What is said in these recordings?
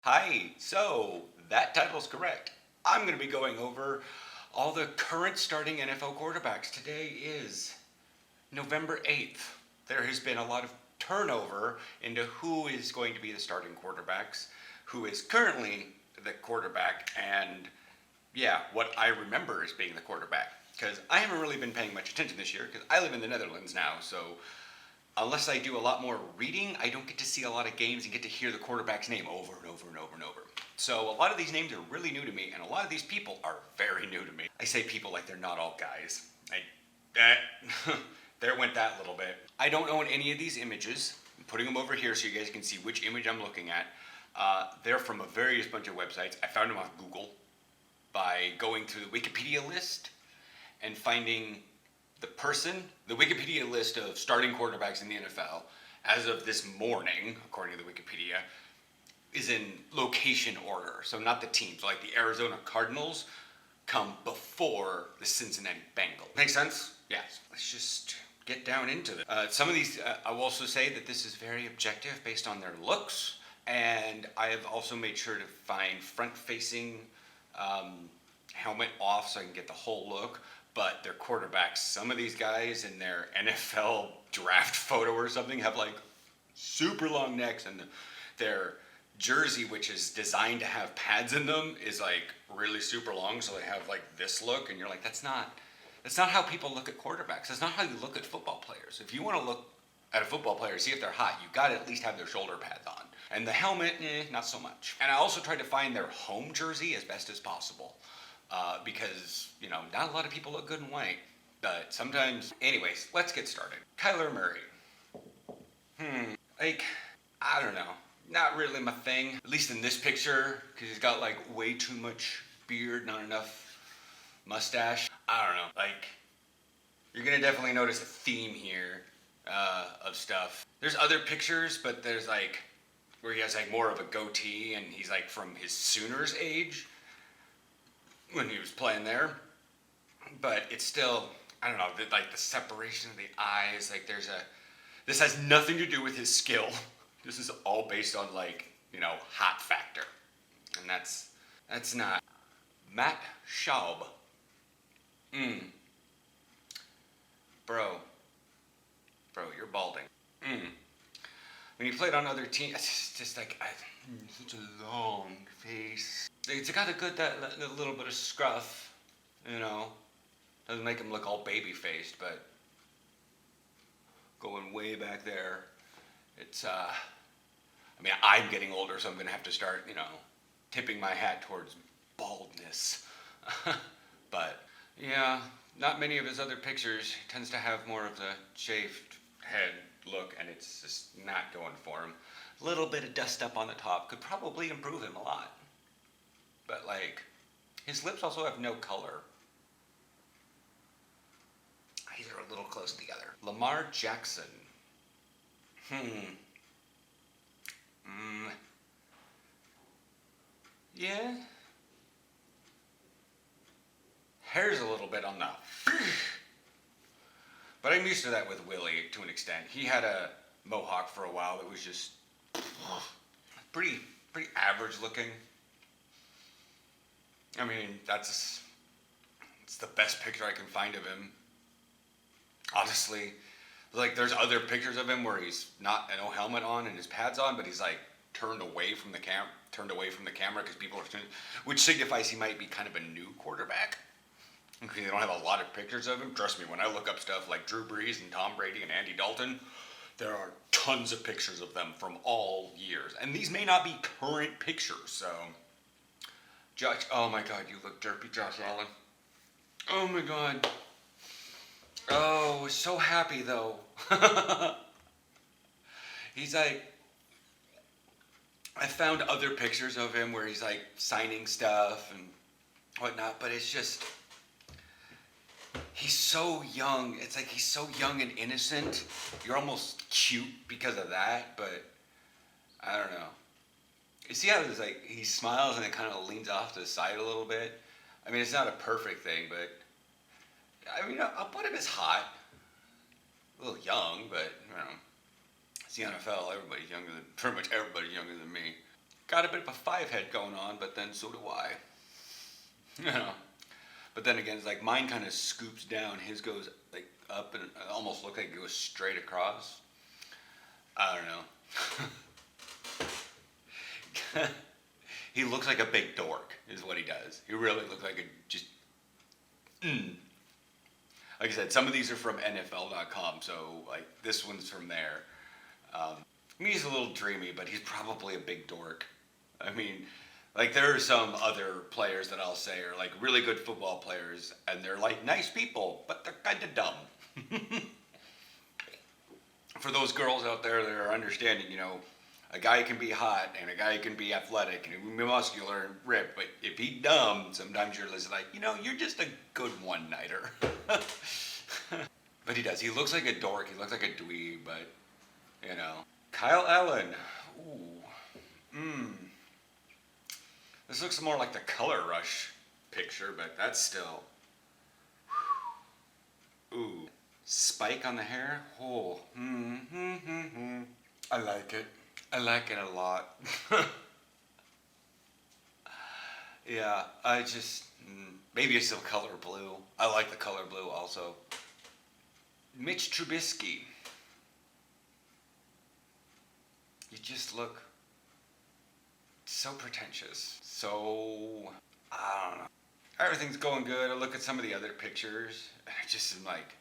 Hi, so that title's correct. I'm going to be going over all the current starting NFL quarterbacks. Today is November 8th. There has been a lot of turnover into who is going to be the starting quarterbacks, who is currently the quarterback, and yeah, what I remember as being the quarterback. Because I haven't really been paying much attention this year because I live in the Netherlands now, so unless I do a lot more reading, I don't get to see a lot of games and get to hear the quarterback's name over and over and over and over. So a lot of these names are really new to me, and a lot of these people are very new to me. I say people like they're not all guys. There went that little bit. I don't own any of these images. I'm putting them over here so you guys can see which image I'm looking at. They're from a various bunch of websites. I found them off Google by going through the Wikipedia list and finding the Wikipedia list of starting quarterbacks in the NFL, as of this morning, according to the Wikipedia, is in location order. So not the teams. Like the Arizona Cardinals come before the Cincinnati Bengals. Make sense? Yes. Let's just get down into it. Some of these, I will also say that this is very objective based on their looks. And I have also made sure to find front-facing helmet off so I can get the whole look. But their quarterbacks, some of these guys in their NFL draft photo or something have like super long necks, and their jersey, which is designed to have pads in them, is like really super long, so they have like this look, and you're like, that's not how people look at quarterbacks. That's not how you look at football players. If you want to look at a football player, see if they're hot, you got to at least have their shoulder pads on. And the helmet, not so much. And I also tried to find their home jersey as best as possible. Because, not a lot of people look good in white. But sometimes, anyways, let's get started. Kyler Murray. I don't know. Not really my thing. At least in this picture, because he's got like way too much beard, not enough mustache. I don't know. You're going to definitely notice a theme here of stuff. There's other pictures, but there's where he has more of a goatee, and he's from his Sooners age when he was playing there. But it's still, I don't know, the separation of the eyes, this has nothing to do with his skill. This is all based on hot factor. And that's not. Matt Schaub. Bro, you're balding. When he played on other teams, it's just such a long face. It's got that little bit of scruff, Doesn't make him look all baby-faced, but going way back there, it's, I'm getting older, so I'm going to have to start, tipping my hat towards baldness. But, yeah, not many of his other pictures. He tends to have more of the shaved head look, and it's just not going for him. A little bit of dust up on the top could probably improve him a lot. But, his lips also have no color. These are a little close together. Lamar Jackson. Yeah. Hair's a little bit on the... But I'm used to that with Willie to an extent. He had a mohawk for a while that was just pretty average looking. It's the best picture I can find of him. Honestly, there's other pictures of him where he's no helmet on and his pads on, but he's turned away from the camera because people are, which signifies he might be kind of a new quarterback. Because they don't have a lot of pictures of him. Trust me, when I look up stuff like Drew Brees and Tom Brady and Andy Dalton, there are tons of pictures of them from all years. And these may not be current pictures, so... Josh, oh my God, you look derpy, Josh Allen. Oh my God. Oh, so happy though. He's I found other pictures of him where he's signing stuff and whatnot, but it's just... He's so young. It's he's so young and innocent. You're almost cute because of that, but I don't know. You see how it's he smiles and it kind of leans off to the side a little bit? It's not a perfect thing, but I'll put him as hot. A little young, but, it's the NFL. Pretty much everybody's younger than me. got a bit of a 5 head going on, but then so do I. You know. But then again, it's like mine kind of scoops down. His goes like up and it almost looks like it goes straight across. I don't know. He looks like a big dork, is what he does. He really looks like a just. Like I said, some of these are from NFL.com, so like this one's from there. I mean, he's a little dreamy, but he's probably a big dork. I mean, like there are some other players that I'll say are like really good football players, and they're like nice people, but they're kind of dumb. For those girls out there that are understanding, you know, a guy can be hot and a guy can be athletic and he can be muscular and ripped, but if he's dumb, sometimes you're just like, you know, you're just a good one-nighter. But he does. He looks like a dork. He looks like a dweeb, but, you know. Kyle Allen. Ooh. This looks more like the Color Rush picture, but that's still. Ooh. Spike on the hair. Oh. I like it. I like it a lot. Yeah, I just. Maybe it's still color blue. I like the color blue also. Mitch Trubisky. You just look so pretentious. So, I don't know. Everything's going good. I look at some of the other pictures, and I just am like,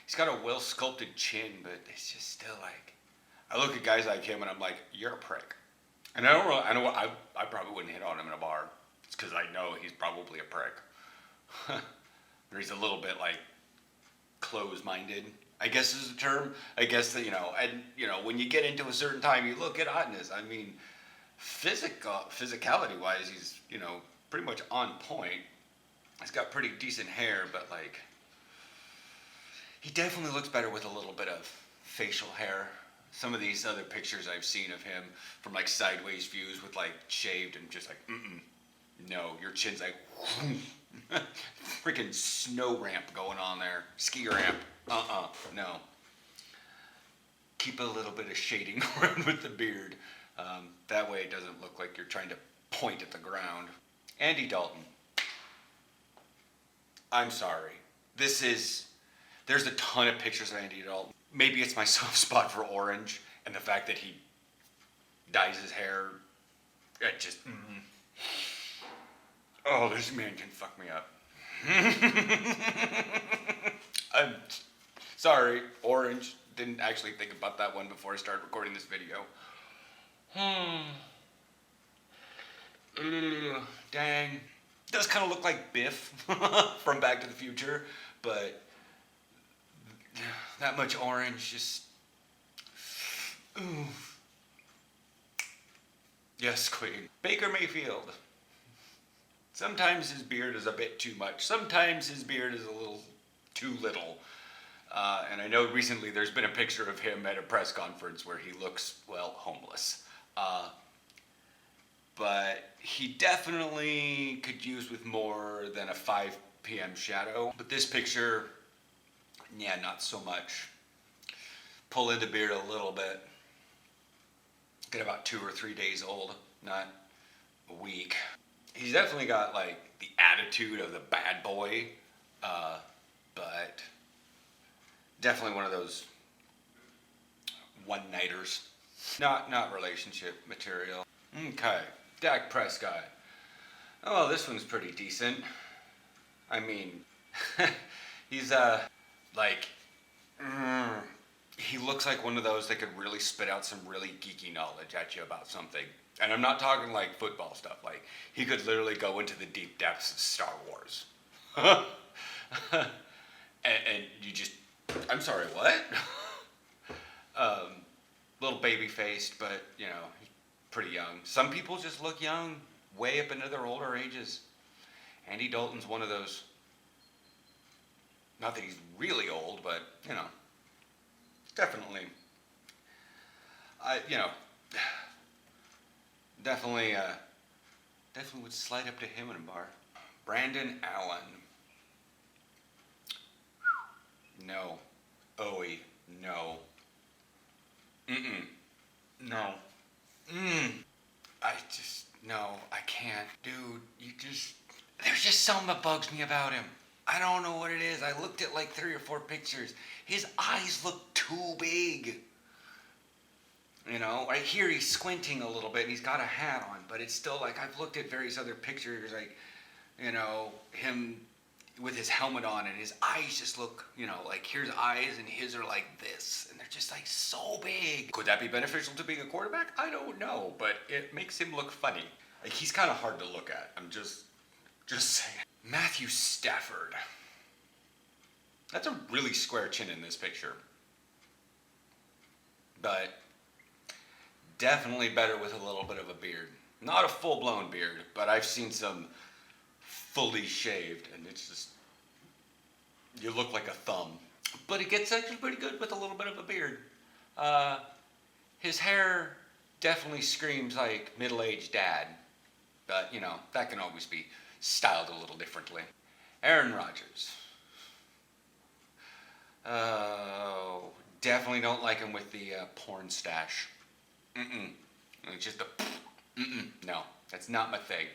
He's got a well-sculpted chin, but it's just still like, I look at guys like him, and I'm like, you're a prick. And I probably wouldn't hit on him in a bar. It's because I know he's probably a prick. Or he's a little bit like closed-minded, I guess is the term. I guess that, when you get into a certain time, you look at Hotness. I mean, physicality-wise, he's, pretty much on point. He's got pretty decent hair, but like, he definitely looks better with a little bit of facial hair. Some of these other pictures I've seen of him from like sideways views with like shaved and just like, no, your chin's like, freaking snow ramp going on there, ski ramp. No. Keep a little bit of shading around with the beard. That way it doesn't look like you're trying to point at the ground. Andy Dalton. I'm sorry. There's a ton of pictures of Andy Dalton. Maybe it's my soft spot for orange and the fact that he dyes his hair. It just, Oh, this man can fuck me up. I'm sorry, orange. Didn't actually think about that one before I started recording this video. Dang. Does kind of look like Biff from Back to the Future, but that much orange just. Ooh. Yes, Queen. Baker Mayfield. Sometimes his beard is a bit too much. Sometimes his beard is a little too little. And I know recently there's been a picture of him at a press conference where he looks, homeless. But he definitely could use with more than a 5 p.m. shadow. But this picture, yeah, not so much. Pull in the beard a little bit. Get about 2 or 3 days old, not a week. He's definitely got like the attitude of the bad boy, but definitely one of those one-nighters. Not relationship material. Okay, Dak Prescott. Oh, this one's pretty decent. I mean, he's he looks like one of those that could really spit out some really geeky knowledge at you about something. And I'm not talking like football stuff. Like, he could literally go into the deep depths of Star Wars. and you just, I'm sorry, what? Little baby-faced, but, he's pretty young. Some people just look young, way up into their older ages. Andy Dalton's one of those. Not that he's really old, but, definitely. Definitely would slide up to him in a bar. Brandon Allen. No. Owie. No. No. No, I can't. Dude, there's just something that bugs me about him. I don't know what it is. I looked at like 3 or 4 pictures. His eyes look too big. You know, right here he's squinting a little bit and he's got a hat on, but it's still like, I've looked at various other pictures, like, you know, him with his helmet on and his eyes just look, you know, like here's eyes and his are like this and they're just like so big. Could that be beneficial to being a quarterback? I don't know, but it makes him look funny. Like he's kind of hard to look at. I'm just saying. Matthew Stafford. That's a really square chin in this picture. But definitely better with a little bit of a beard. Not a full-blown beard, but I've seen some fully shaved, and it's just, you look like a thumb. But it gets actually pretty good with a little bit of a beard. His hair definitely screams like middle-aged dad, but you know, that can always be styled a little differently. Aaron Rodgers. Oh, definitely don't like him with the porn stash. It's just no, that's not my thing.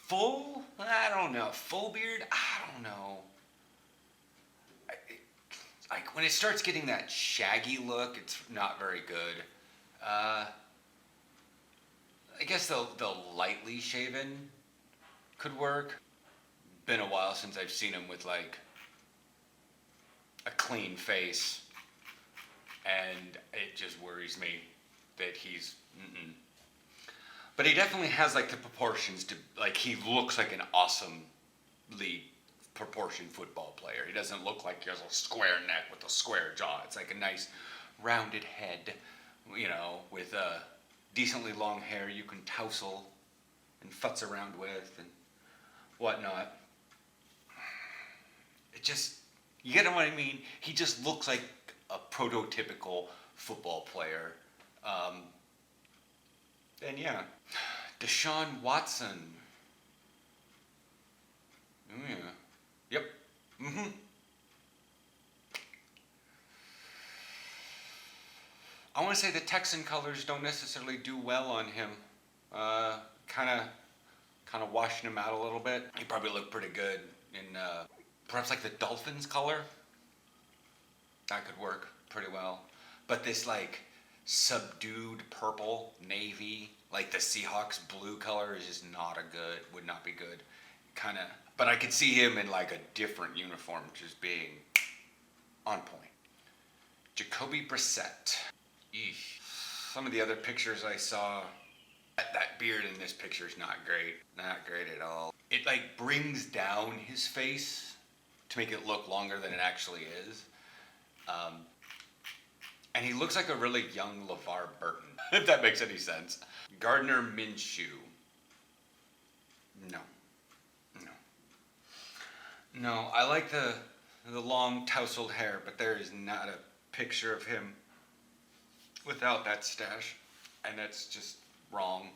Full? I don't know. Full beard? I don't know. Like when it starts getting that shaggy look, it's not very good. I guess the lightly shaven could work. Been a while since I've seen him with like a clean face, and it just worries me that he's. But he definitely has like the proportions to, like, he looks like an awesomely proportioned football player. He doesn't look like he has a square neck with a square jaw. It's like a nice rounded head, you know, with decently long hair you can tousle and futz around with and whatnot. It just, you get what I mean? He just looks like a prototypical football player. And yeah, Deshaun Watson. Oh yeah. Yep. I want to say the Texan colors don't necessarily do well on him. Kind of washing him out a little bit. He probably looked pretty good in perhaps like the Dolphins color. That could work pretty well. But this like subdued purple, navy, like the Seahawks blue color is just would not be good. But I could see him in like a different uniform just being on point. Jacoby Brissett. Eesh. Some of the other pictures I saw, that beard in this picture is not great. Not great at all. It like brings down his face to make it look longer than it actually is. And he looks like a really young LeVar Burton, if that makes any sense. Gardner Minshew. No, I like the long tousled hair, but there is not a picture of him without that stash. And that's just wrong.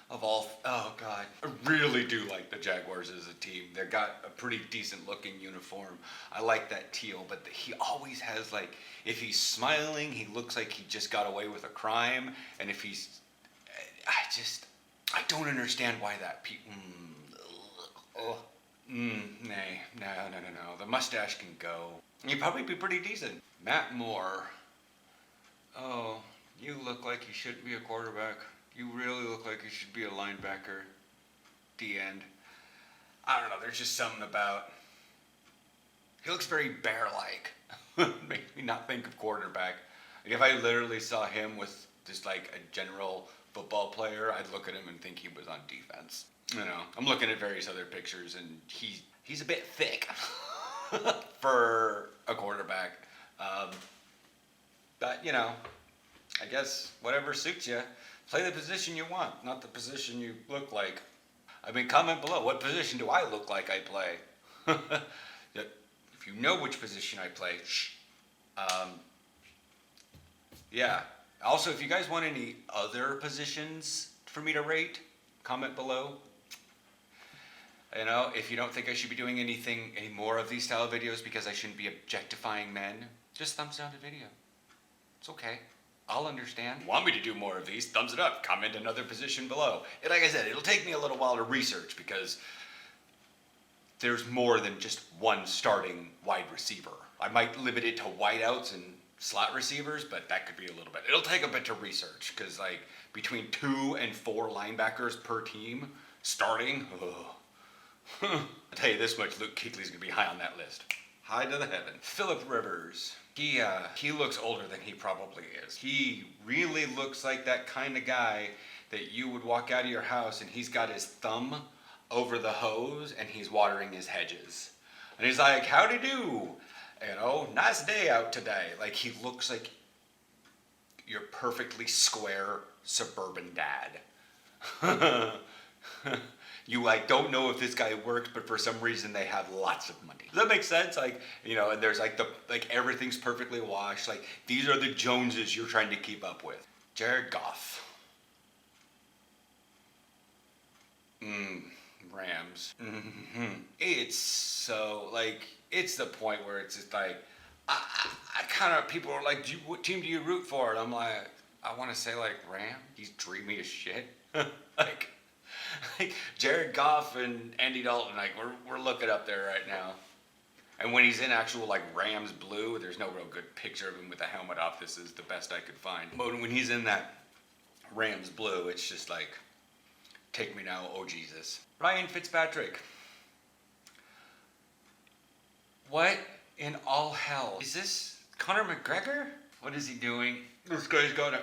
Oh God, I really do like the Jaguars as a team. They've got a pretty decent looking uniform. I like that teal, but he always has like, if he's smiling, he looks like he just got away with a crime. And if he's, I don't understand why that No. The mustache can go. He'd probably be pretty decent. Matt Moore. Oh, you look like you shouldn't be a quarterback. You really look like you should be a linebacker. The end. I don't know, there's just something about... He looks very bear-like. Makes me not think of quarterback. Like if I literally saw him with just like a general football player, I'd look at him and think he was on defense. You know, I'm looking at various other pictures and he's a bit thick for a quarterback. But, you know, I guess whatever suits you. Play the position you want, not the position you look like. I mean, comment below. What position do I look like I play? If you know which position I play, yeah. Also, if you guys want any other positions for me to rate, comment below. You know, if you don't think I should be doing any more of these style of videos because I shouldn't be objectifying men, just thumbs down the video. It's okay. I'll understand. Want me to do more of these? Thumbs it up. Comment another position below. And like I said, it'll take me a little while to research because there's more than just one starting wide receiver. I might limit it to wideouts and slot receivers, but that could be a little bit. It'll take a bit to research because like between 2 and 4 linebackers per team starting, I'll tell you this much, Luke Kuechly's gonna be high on that list. High to the heaven. Phillip Rivers. He looks older than he probably is. He really looks like that kind of guy that you would walk out of your house and he's got his thumb over the hose and he's watering his hedges. And he's like, howdy do? You know, nice day out today. Like he looks like your perfectly square suburban dad. You like don't know if this guy works, but for some reason they have lots of money. Does that make sense? Like, you know, and there's like everything's perfectly washed. Like these are the Joneses you're trying to keep up with. Jared Goff. Rams. It's so like it's the point where it's just like I kind of people are like, what team do you root for? And I'm like, I want to say like Ram. He's dreamy as shit. like Jared Goff and Andy Dalton, like we're looking up there right now. And when he's in actual like Rams blue, there's no real good picture of him with the helmet off. This is the best I could find. But when he's in that Rams blue, it's just like, take me now, oh Jesus. Ryan Fitzpatrick. What in all hell? Is this Conor McGregor? What is he doing? This guy's got a...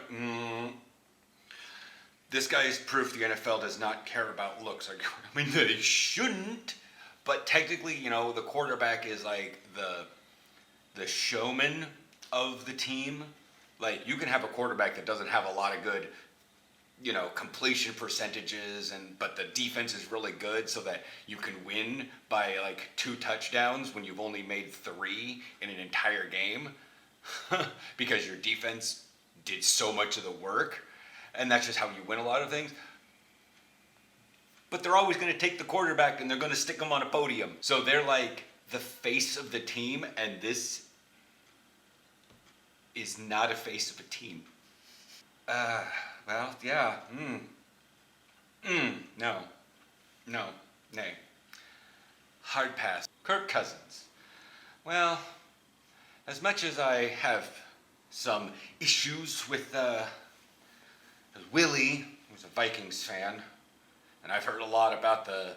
This guy is proof the NFL does not care about looks. I mean, they shouldn't. But technically, you know, the quarterback is like the showman of the team. Like, you can have a quarterback that doesn't have a lot of good, you know, completion percentages, but the defense is really good so that you can win by like 2 touchdowns when you've only made 3 in an entire game because your defense did so much of the work. And that's just how you win a lot of things. But they're always going to take the quarterback and they're going to stick him on a podium. So they're like the face of the team, and this is not a face of a team. Well, yeah. No. Nay. Hard pass. Kirk Cousins. Well, as much as I have some issues with Willie, who's a Vikings fan, and I've heard a lot about the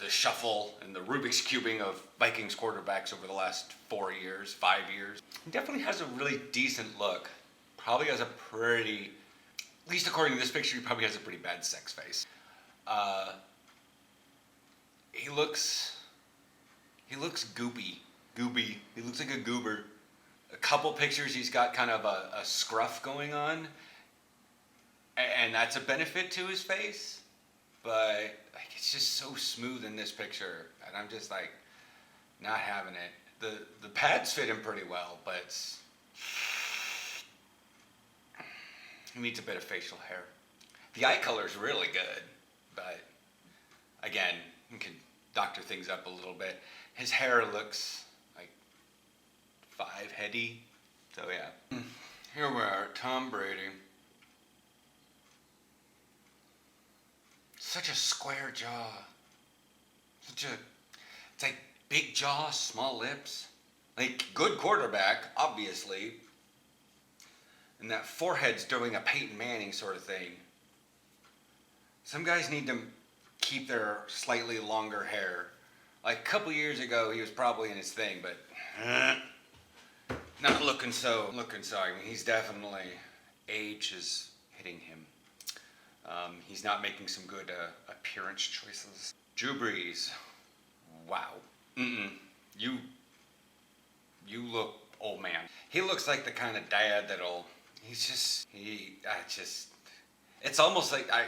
shuffle and the Rubik's cubing of Vikings quarterbacks over the last 5 years. He definitely has a really decent look. Probably has a pretty, at least according to this picture, he probably has a pretty bad sex face. He looks goopy. He looks like a goober. A couple pictures, he's got kind of a scruff going on. And that's a benefit to his face, but like it's just so smooth in this picture, and I'm just like not having it. The pads fit him pretty well, but he needs a bit of facial hair. The eye color's really good, but again, you can doctor things up a little bit. His hair looks like 5-heady, so yeah. Here we are, Tom Brady. Such a square jaw. It's like big jaw, small lips. Like, good quarterback, obviously. And that forehead's doing a Peyton Manning sort of thing. Some guys need to keep their slightly longer hair. Like, a couple years ago, he was probably in his thing, but not looking so. I mean, he's definitely, age is hitting him. He's not making some good appearance choices. Drew Brees. Wow. You look old man. He looks like the kind of dad that'll, it's almost like, I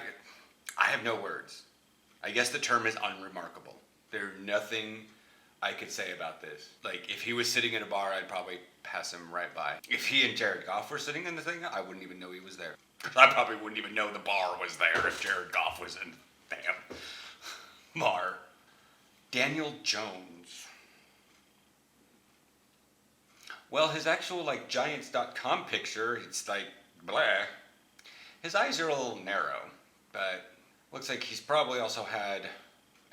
have no words. I guess the term is unremarkable. There's nothing I could say about this. Like, if he was sitting in a bar, I'd probably pass him right by. If he and Jared Goff were sitting in the thing, I wouldn't even know he was there. I probably wouldn't even know the bar was there if Jared Goff was in the damn bar. Daniel Jones. Well, his actual like Giants.com picture, it's like blah. His eyes are a little narrow, but looks like he's probably also had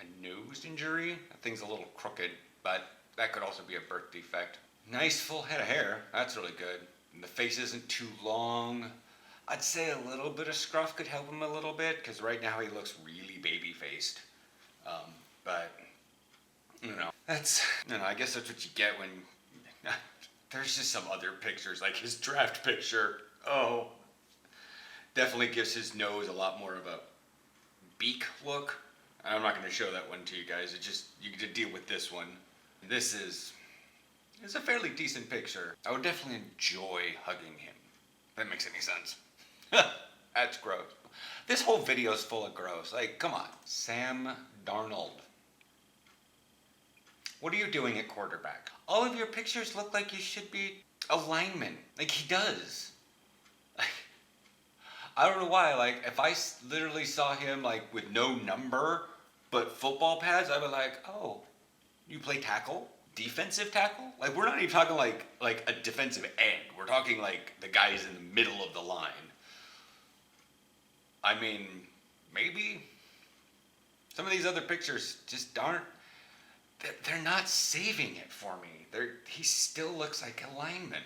a nose injury. That thing's a little crooked, but that could also be a birth defect. Nice full head of hair. That's really good. And the face isn't too long. I'd say a little bit of scruff could help him a little bit, because right now he looks really baby-faced. But, I guess that's what you get when... There's just some other pictures, like his draft picture. Oh, definitely gives his nose a lot more of a beak look. I'm not going to show that one to you guys. You get to deal with this one. It's a fairly decent picture. I would definitely enjoy hugging him. If that makes any sense. That's gross. This whole video is full of gross. Like, come on. Sam Darnold. What are you doing at quarterback? All of your pictures look like you should be a lineman. Like, he does. I don't know why. Like, if I literally saw him, like, with no number, but football pads, I'd be like, oh, you play tackle? Defensive tackle? Like, we're not even talking like a defensive end. We're talking like the guys in the middle of the line. I mean, maybe. Some of these other pictures just aren't. They're not saving it for me. He still looks like a lineman.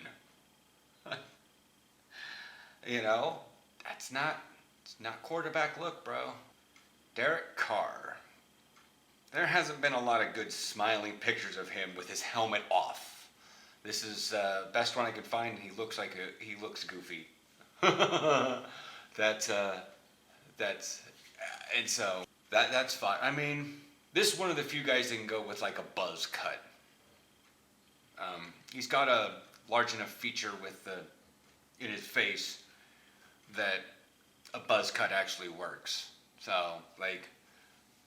It's not quarterback look, bro. Derek Carr. There hasn't been a lot of good smiling pictures of him with his helmet off. This is the best one I could find. He looks goofy. That's fine. I mean, this is one of the few guys that can go with like a buzz cut. He's got a large enough feature in his face that a buzz cut actually works. So, like,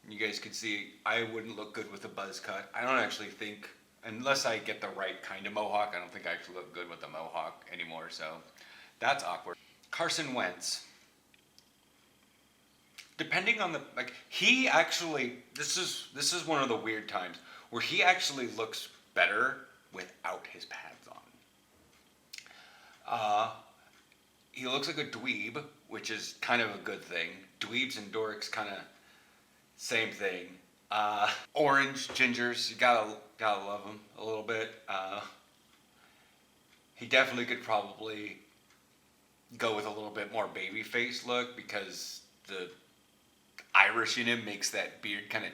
you guys can see, I wouldn't look good with a buzz cut. I don't actually think, unless I get the right kind of mohawk, I don't think I actually look good with a mohawk anymore. So, that's awkward. Carson Wentz. Depending on he actually, this is one of the weird times where he actually looks better without his pads on. He looks like a dweeb, which is kind of a good thing. Dweebs and dorks kind of same thing. Orange gingers, you gotta love them a little bit. He definitely could probably go with a little bit more baby face look, because the Irish in him makes that beard kind of,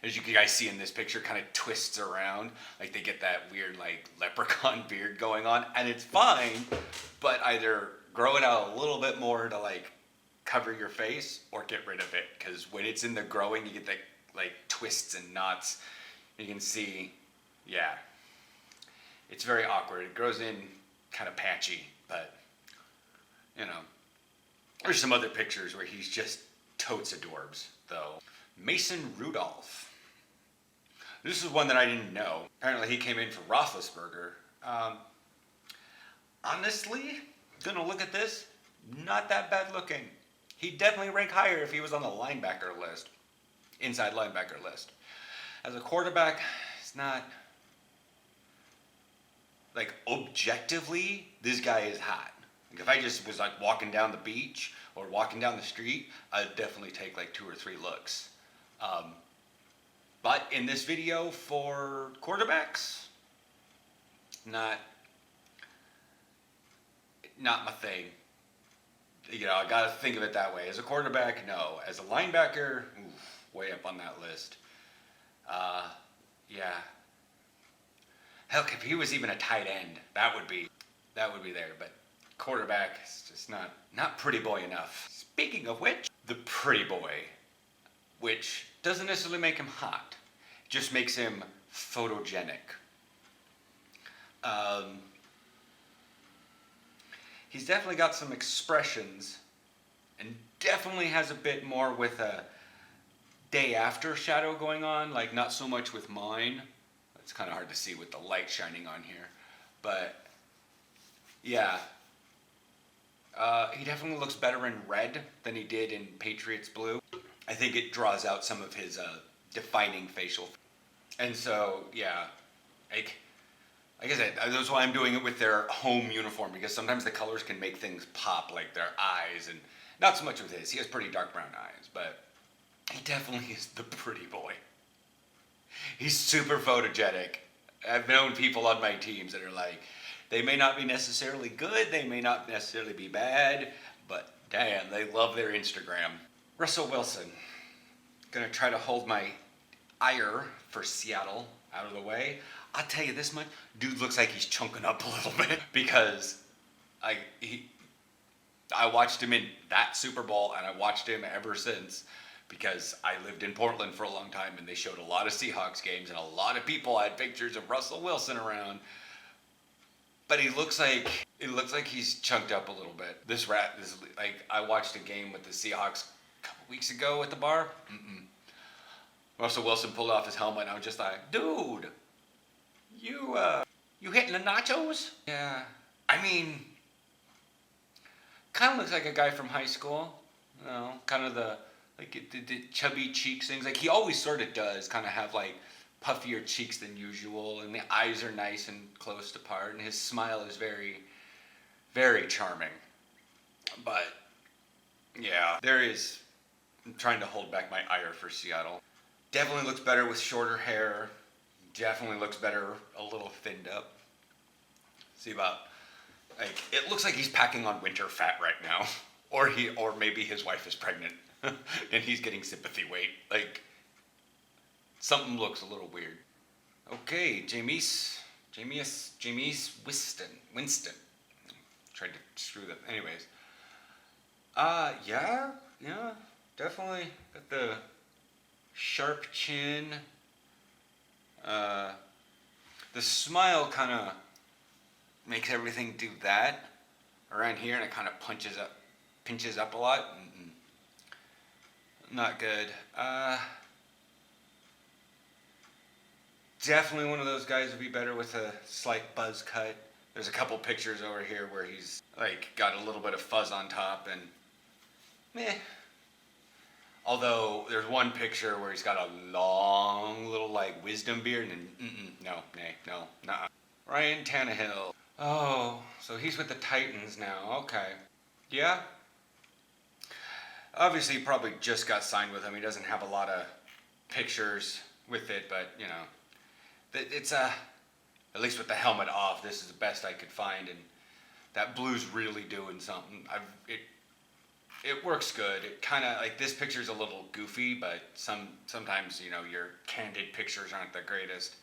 as you guys see in this picture, kind of twists around. Like, they get that weird, like, leprechaun beard going on, and it's fine, but either grow it out a little bit more to, like, cover your face, or get rid of it, because when it's in the growing, you get the, like, twists and knots. You can see, yeah, it's very awkward. It grows in kind of patchy, but, there's some other pictures where he's just totes adorbs, though. Mason Rudolph. This is one that I didn't know. Apparently he came in for Roethlisberger. Honestly, gonna look at this, not that bad looking. He'd definitely rank higher if he was on the linebacker list, inside linebacker list. As a quarterback, it's not, like, objectively, this guy is hot. Like, if I just was, like, walking down the beach or walking down the street, I'd definitely take, like, 2 or 3 looks. But in this video for quarterbacks, not my thing. I gotta think of it that way. As a quarterback, no. As a linebacker, way up on that list. Yeah. Heck, if he was even a tight end, that would be there. But quarterback is just not pretty boy enough. Speaking of which, the pretty boy, which doesn't necessarily make him hot, just makes him photogenic. He's definitely got some expressions, and definitely has a bit more with a day after shadow going on, like not so much with mine. It's kind of hard to see with the light shining on here, but yeah. He definitely looks better in red than he did in Patriots blue. I think it draws out some of his defining facial. And so, yeah, like like I said, that's why I'm doing it with their home uniform, because sometimes the colors can make things pop, like their eyes, and not so much with his. He has pretty dark brown eyes, but he definitely is the pretty boy. He's super photogenic. I've known people on my teams that are like, they may not be necessarily good, they may not necessarily be bad, but damn, they love their Instagram. Russell Wilson. Gonna try to hold my ire for Seattle out of the way. I'll tell you this much, dude looks like he's chunking up a little bit, because I watched him in that Super Bowl, and I watched him ever since, because I lived in Portland for a long time, and they showed a lot of Seahawks games, and a lot of people had pictures of Russell Wilson around. But he looks like he's chunked up a little bit. Like, I watched a game with the Seahawks a couple weeks ago at the bar. Russell Wilson pulled off his helmet, and I was just like, dude, you hitting the nachos? Yeah. I mean, kind of looks like a guy from high school. You know, kind of the chubby cheeks things. Like, he always sort of does kind of have like puffier cheeks than usual, and the eyes are nice and close apart, and his smile is very, very charming. But yeah, I'm trying to hold back my ire for Seattle. Definitely looks better with shorter hair. Definitely looks better a little thinned up. See about, like, it looks like he's packing on winter fat right now. Or maybe his wife is pregnant and he's getting sympathy weight. Like, something looks a little weird. Okay, Jameis Winston. Tried to screw that. Anyways. Yeah, definitely got the sharp chin. The smile kind of makes everything do that around here, and it kind of pinches up a lot. Not good. Definitely one of those guys would be better with a slight buzz cut. There's a couple pictures over here where he's like got a little bit of fuzz on top, and meh. Although there's one picture where he's got a long little like wisdom beard, and no. Ryan Tannehill. Oh, so he's with the Titans now. Okay. Yeah. Obviously, he probably just got signed with them. He doesn't have a lot of pictures with it, but you know, it's at least with the helmet off, this is the best I could find, and that blue's really doing something. It works good. It kind of, like, this picture's a little goofy, but sometimes, you know, your candid pictures aren't the greatest.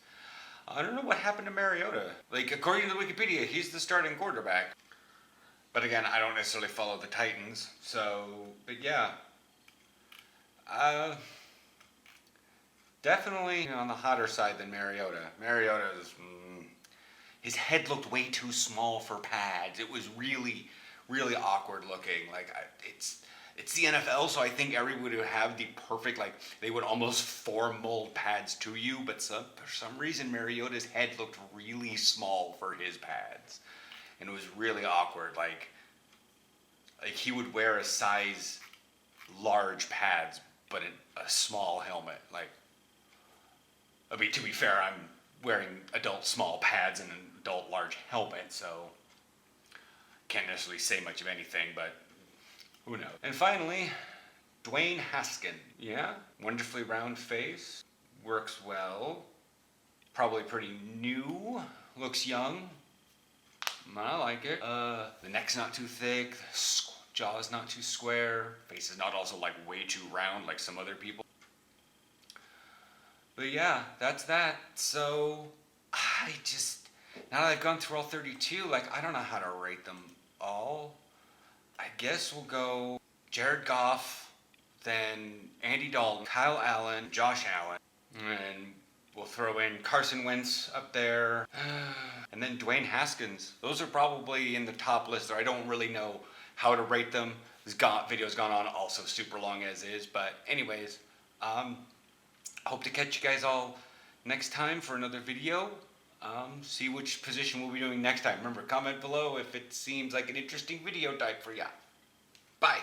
I don't know what happened to Mariota. Like, according to the Wikipedia, he's the starting quarterback. But again, I don't necessarily follow the Titans, so, but yeah. Definitely on the hotter side than Mariota. Mariota's, his head looked way too small for pads. It was really, really awkward looking. Like, it's the NFL, so I think everybody would have the perfect, like, they would almost form mold pads to you, but for some reason Mariota's head looked really small for his pads. And it was really awkward. Like he would wear a size large pads, but a small helmet. Like, I mean, to be fair, I'm wearing adult small pads and an adult large helmet, so can't necessarily say much of anything, but who knows. And finally, Duane Haskin. Yeah, wonderfully round face, works well, probably pretty new, looks young. I like it. The neck's not too thick, the jaw's not too square, face is not also like way too round like some other people. But yeah, that's that. So now that I've gone through all 32, like, I don't know how to rate them all. I guess we'll go Jared Goff, then Andy Dalton, Kyle Allen, Josh Allen, and we'll throw in Carson Wentz up there, and then Duane Haskins. Those are probably in the top list, or I don't really know how to rate them. This video's gone on also super long as is, but anyways, hope to catch you guys all next time for another video. See which position we'll be doing next time. Remember, comment below if it seems like an interesting video type for ya. Bye.